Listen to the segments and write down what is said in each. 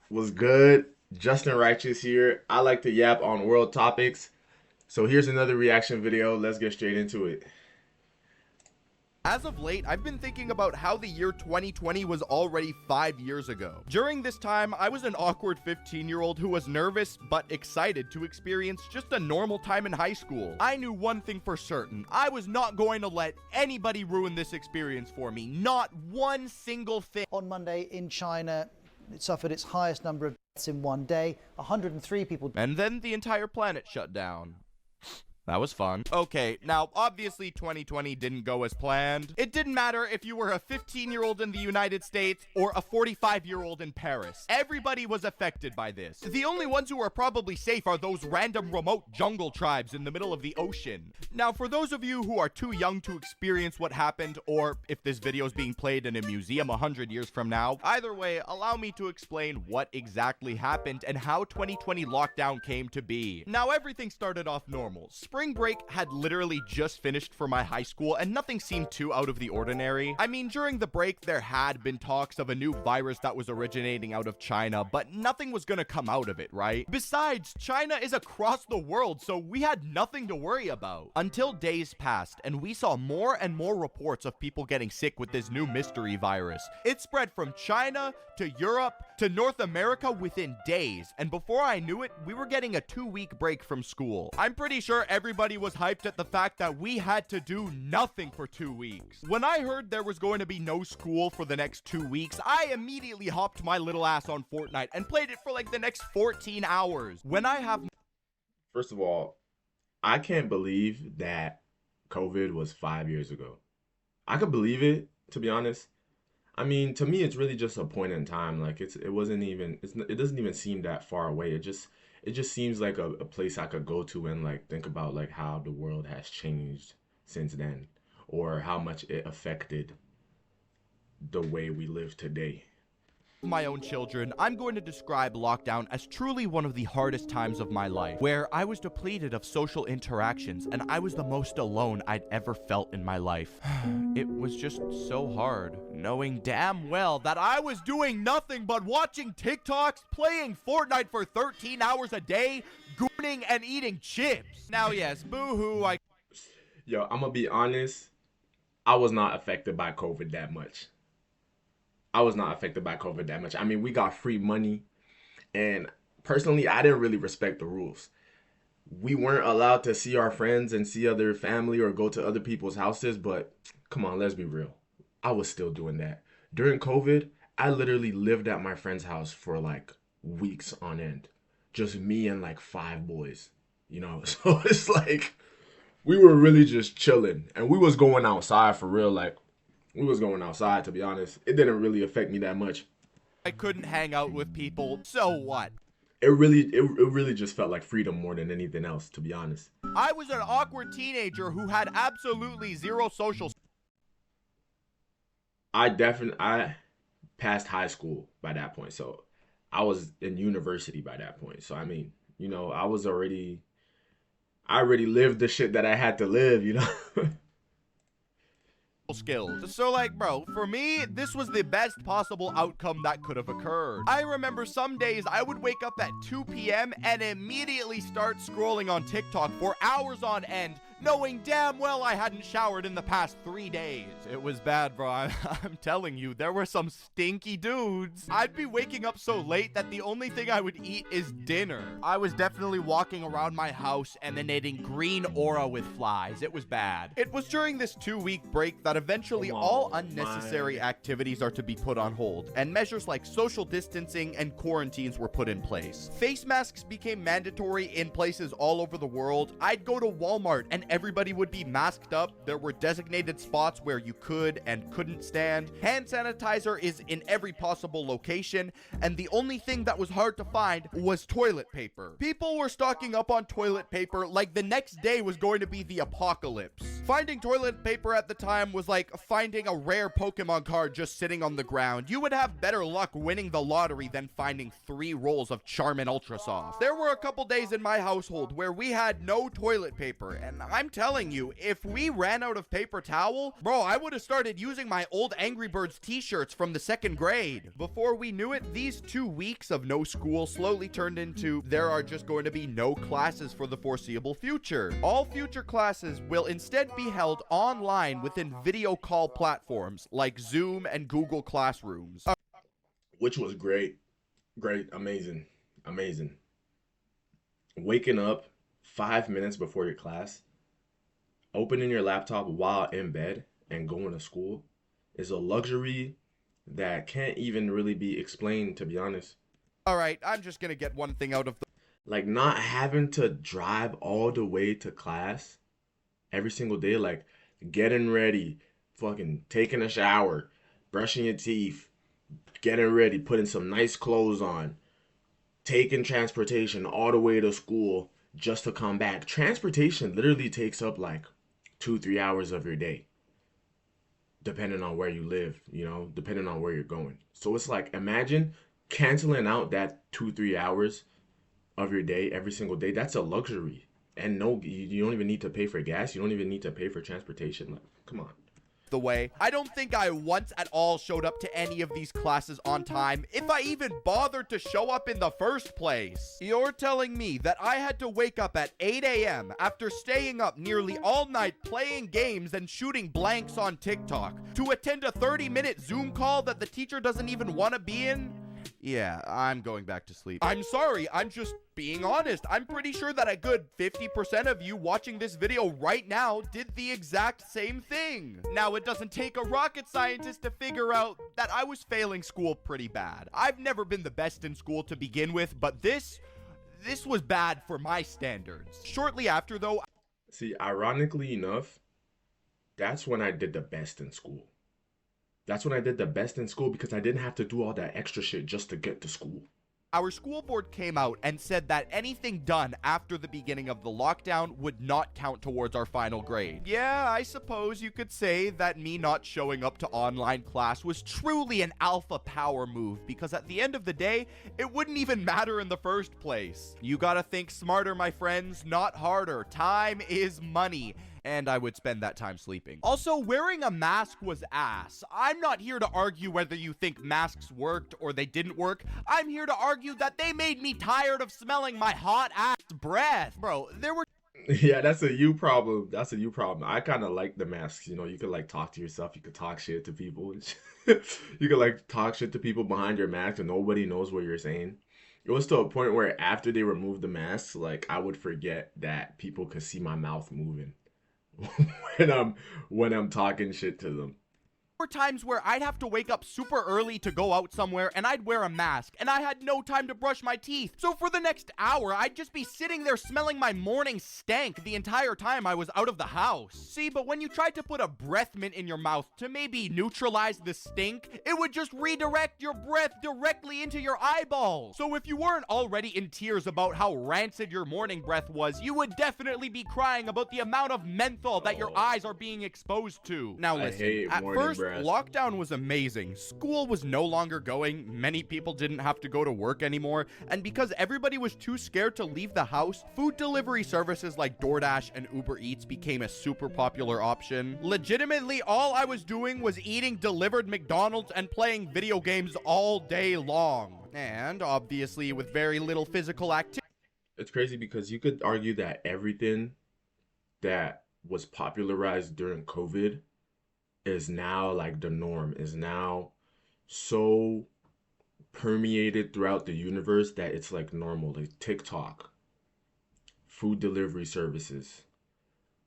Was good? Justin Righteous here. I like to yap on world topics. So here's another reaction video. Let's get straight into it. As of late, I've been thinking about how the year 2020 was already 5 years ago. During this time, I was an awkward 15-year-old who was nervous but excited to experience just a normal time in high school. I knew one thing for certain. I was not going to let anybody ruin this experience for me. Not one single thing. On Monday in China, it suffered its highest number of deaths in one day. 103 people. And then the entire planet shut down. That was fun. Okay, now obviously 2020 didn't go as planned. It didn't matter if you were a 15-year-old in the United States or a 45-year-old in Paris. Everybody was affected by this. The only ones who are probably safe are those random remote jungle tribes in the middle of the ocean. Now, for those of you who are too young to experience what happened, or if this video is being played in a museum 100 years from now, either way, allow me to explain what exactly happened and how 2020 lockdown came to be. Now, everything started off normal. Spring break had literally just finished for my high school and nothing seemed too out of the ordinary. I mean, during the break, there had been talks of a new virus that was originating out of China, but nothing was gonna come out of it, right? Besides, China is across the world, so we had nothing to worry about. Until days passed, and we saw more and more reports of people getting sick with this new mystery virus. It spread from China to Europe to North America within days, and before I knew it, we were getting a 2-week break from school. I'm pretty sure everybody was hyped at the fact that we had to do nothing for 2 weeks. When I heard there was going to be no school for the next 2 weeks, I immediately hopped my little ass on Fortnite and played it for like the next 14 hours. When I have First of all, I can't believe that COVID was 5 years ago. I could believe it, to be honest. I mean, to me, it's really just a point in time. Like it wasn't even, it doesn't even seem that far away. It just seems like a place I could go to and like think about like how the world has changed since then, or how much it affected the way we live today. my own children, I'm going to describe lockdown as truly one of the hardest times of my life, where I was depleted of social interactions and I was the most alone I'd ever felt in my life. It was just so hard, knowing damn well that I was doing nothing but watching TikToks, playing Fortnite for 13 hours a day, gooning and eating chips. Now yes, boo-hoo, Yo, I'm gonna be honest, I was not affected by COVID that much. I was not affected by COVID that much. I mean, we got free money, and personally, I didn't really respect the rules. We weren't allowed to see our friends and see other family or go to other people's houses, but come on, let's be real. I was still doing that. During COVID, I literally lived at my friend's house for like weeks on end. Just me and like 5 boys, you know? So it's like we were really just chilling, and we was going outside for real. Like, we was going outside, to be honest. It didn't really affect me that much. I couldn't hang out with people, so what? It really just felt like freedom more than anything else, to be honest. I was an awkward teenager who had absolutely zero social. I passed high school by that point, so I was in university by that point. So I mean, you know, I already lived the shit that I had to live, you know. Skills. So like, bro, for me, this was the best possible outcome that could have occurred. I remember some days I would wake up at 2 p.m. and immediately start scrolling on TikTok for hours on end, knowing damn well I hadn't showered in the past 3 days. It was bad, bro. I'm telling you, there were some stinky dudes. I'd be waking up so late that the only thing I would eat is dinner. I was definitely walking around my house emanating green aura with flies. It was bad. It was during this 2-week break that eventually all unnecessary activities are to be put on hold, and measures like social distancing and quarantines were put in place. Face masks became mandatory in places all over the world. I'd go to Walmart and everybody would be masked up. There were designated spots where you could and couldn't stand. Hand sanitizer is in every possible location, and the only thing that was hard to find was toilet paper. People were stocking up on toilet paper like the next day was going to be the apocalypse. Finding toilet paper at the time was like finding a rare Pokemon card just sitting on the ground. You would have better luck winning the lottery than finding 3 rolls of Charmin Ultra Soft. There were a couple days in my household where we had no toilet paper, and I'm telling you, if we ran out of paper towel, bro, I would have started using my old Angry Birds t-shirts from the 2nd grade. Before we knew it, these 2 weeks of no school slowly turned into there are just going to be no classes for the foreseeable future. All future classes will instead be held online within video call platforms like Zoom and Google Classrooms. Which was great. Great. Amazing. Amazing. Waking up 5 minutes before your class, opening your laptop while in bed, and going to school is a luxury that can't even really be explained, to be honest. All right, I'm just gonna get one thing out of the Like, not having to drive all the way to class every single day, like getting ready, fucking taking a shower, brushing your teeth, getting ready, putting some nice clothes on, taking transportation all the way to school just to come back. Transportation literally takes up like 2-3 hours of your day, depending on where you live, depending on where you're going. So it's like, imagine canceling out that 2-3 hours of your day every single day. That's a luxury. And no, you don't even need to pay for gas. You don't even need to pay for transportation. Like, come on. way. I don't think I once at all showed up to any of these classes on time, if I even bothered to show up in the first place. You're telling me that I had to wake up at 8 a.m. after staying up nearly all night playing games and shooting blanks on TikTok to attend a 30-minute Zoom call that the teacher doesn't even want to be in? Yeah, I'm going back to sleep. I'm sorry, I'm just being honest. I'm pretty sure that a good 50% of you watching this video right now did the exact same thing. Now, it doesn't take a rocket scientist to figure out that I was failing school pretty bad. I've never been the best in school to begin with, but this was bad for my standards. Shortly after, though... See, ironically enough, that's when I did the best in school. That's when I did the best in school because I didn't have to do all that extra shit just to get to school. Our school board came out and said that anything done after the beginning of the lockdown would not count towards our final grade. Yeah, I suppose you could say that me not showing up to online class was truly an alpha power move, because at the end of the day, it wouldn't even matter in the first place. You gotta think smarter, my friends, not harder. Time is money. And I would spend that time sleeping. Also, wearing a mask was ass. I'm not here to argue whether you think masks worked or they didn't work. I'm here to argue that they made me tired of smelling my hot ass breath. Bro, there were... Yeah, that's a you problem. That's a you problem. I kind of like the masks. You could like talk to yourself. You could talk shit to people. You could like talk shit to people behind your mask and nobody knows what you're saying. It was to a point where after they removed the masks, like I would forget that people could see my mouth moving when I'm talking shit to them. There were times where I'd have to wake up super early to go out somewhere and I'd wear a mask and I had no time to brush my teeth. So for the next hour, I'd just be sitting there smelling my morning stank the entire time I was out of the house. See, but when you tried to put a breath mint in your mouth to maybe neutralize the stink, it would just redirect your breath directly into your eyeballs. So if you weren't already in tears about how rancid your morning breath was, you would definitely be crying about the amount of menthol that your eyes are being exposed to. Now listen, at first, lockdown was amazing. School was no longer going. Many people didn't have to go to work anymore. And because everybody was too scared to leave the house, food delivery services like DoorDash and Uber Eats became a super popular option. Legitimately, all I was doing was eating delivered McDonald's and playing video games all day long. And obviously with very little physical activity. It's crazy because you could argue that everything that was popularized during COVID is now like the norm, is now so permeated throughout the universe that it's like normal. Like TikTok, food delivery services,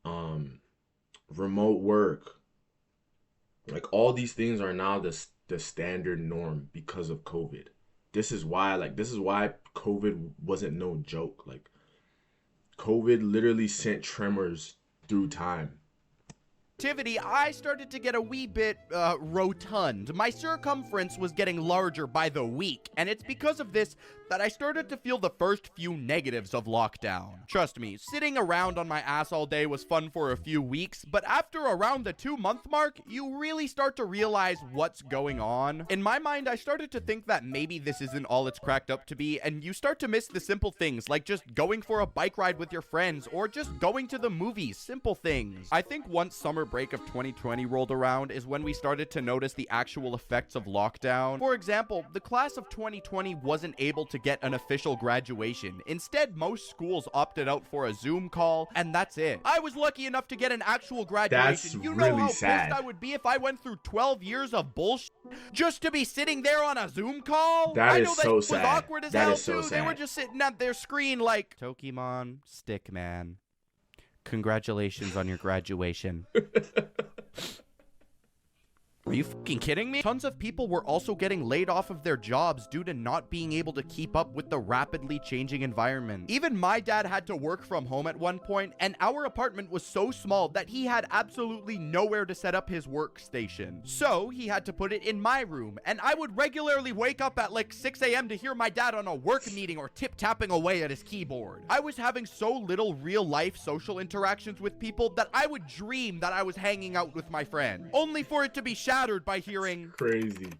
remote work, like all these things are now the standard norm because of COVID. This is why COVID wasn't no joke. Like COVID literally sent tremors through time. activity, I started to get a wee bit, rotund. My circumference was getting larger by the week, and it's because of this that I started to feel the first few negatives of lockdown. Trust me, sitting around on my ass all day was fun for a few weeks, but after around the 2-month mark, you really start to realize what's going on. In my mind, I started to think that maybe this isn't all it's cracked up to be, and you start to miss the simple things, like just going for a bike ride with your friends, or just going to the movies, simple things. I think once summer break of 2020 rolled around is when we started to notice the actual effects of lockdown. For example, the class of 2020 wasn't able to get an official graduation. Instead, most schools opted out for a Zoom call, and that's it. I was lucky enough to get an actual graduation. That's you know really how sad. pissed I would be if I went through 12 years of bullshit just to be sitting there on a Zoom call? That I is know that so was sad. awkward as That hell is so too. They were sad. just sitting at their screen like, Pokemon Stickman, congratulations on your graduation. Are you fucking kidding me? Tons of people were also getting laid off of their jobs due to not being able to keep up with the rapidly changing environment. Even my dad had to work from home at one point, and our apartment was so small that he had absolutely nowhere to set up his workstation. So he had to put it in my room, and I would regularly wake up at like 6 a.m. to hear my dad on a work meeting or tip-tapping away at his keyboard. I was having so little real-life social interactions with people that I would dream that I was hanging out with my friends, only for it to be shattered by hearing Crazy.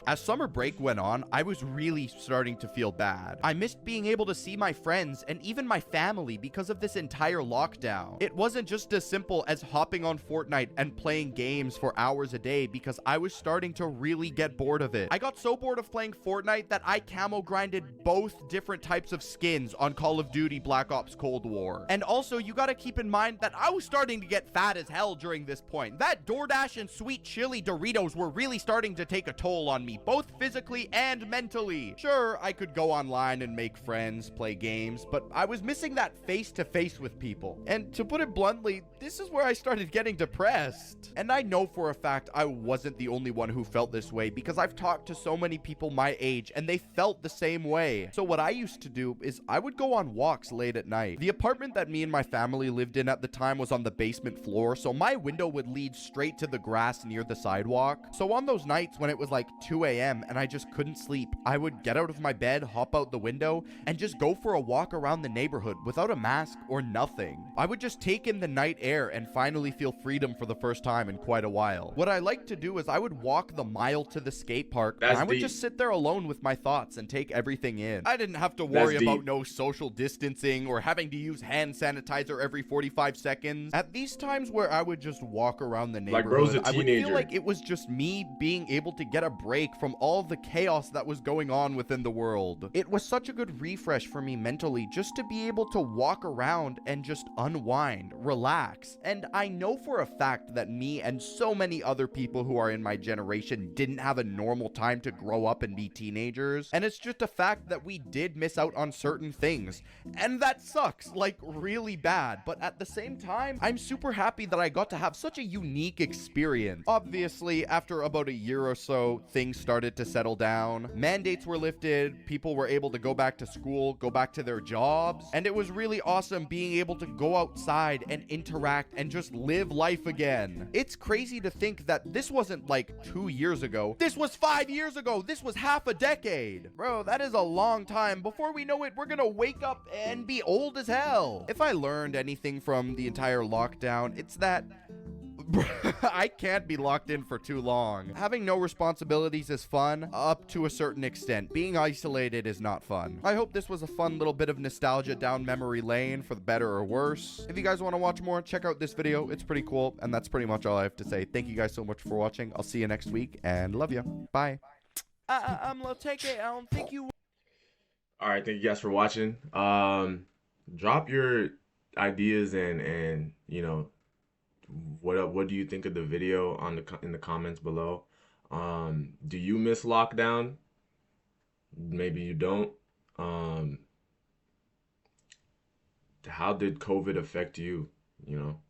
As summer break went on, I was really starting to feel bad. I missed being able to see my friends and even my family because of this entire lockdown. It wasn't just as simple as hopping on Fortnite and playing games for hours a day because I was starting to really get bored of it. I got so bored of playing Fortnite that I camo grinded both different types of skins on Call of Duty Black Ops Cold War. And also, you gotta keep in mind that I was starting to get fat as hell during this point. That DoorDash and sweet chili Doritos were really starting to take a toll on me, both physically and mentally. Sure, I could go online and make friends, play games, but I was missing that face-to-face with people. And to put it bluntly, this is where I started getting depressed. And I know for a fact I wasn't the only one who felt this way because I've talked to so many people my age and they felt the same way. So what I used to do is I would go on walks late at night. The apartment that me and my family lived in at the time was on the basement floor, so my window would lead straight to the grass near the sidewalk. So on those nights when it was like 2 a.m. and I just couldn't sleep, I would get out of my bed, hop out the window, and just go for a walk around the neighborhood without a mask or nothing. I would just take in the night air and finally feel freedom for the first time in quite a while. What I like to do is I would walk the mile to the skate park, and That's I would deep. just sit there alone with my thoughts and take everything in. I didn't have to worry That's about deep. no social distancing or having to use hand sanitizer every 45 seconds. At these times where I would just walk around the Like neighborhood, bro's a I would feel teenager. like it was just me being able to get a break from all the chaos that was going on within the world. It was such a good refresh for me mentally just to be able to walk around and just unwind, relax. And I know for a fact that me and so many other people who are in my generation didn't have a normal time to grow up and be teenagers. And it's just a fact that we did miss out on certain things. And that sucks, like really bad. But at the same time, I'm super happy that I got to have such a unique experience. Obviously, after about a year or so, things started to settle down. Mandates were lifted, people were able to go back to school, go back to their jobs, and it was really awesome being able to go outside and interact and just live life again. It's crazy to think that this wasn't like 2 years ago. This was 5 years ago. This was half a decade. Bro, that is a long time. Before we know it, we're gonna wake up and be old as hell. If I learned anything from the entire lockdown, it's that I can't be locked in for too long. Having no responsibilities is fun, up to a certain extent. Being isolated is not fun. I hope this was a fun little bit of nostalgia down memory lane for the better or worse. If you guys want to watch more, check out this video. It's pretty cool, and that's pretty much all I have to say. Thank you guys so much for watching. I'll see you next week, and love you. Bye. Let's take it. I don't think you... All right, thank you guys for watching. Drop your ideas and you know, what do you think of the video in the comments below? Do you miss lockdown? Maybe you don't. How did COVID affect you? You know,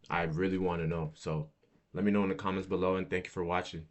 I really want to know. So let me know in the comments below, and thank you for watching.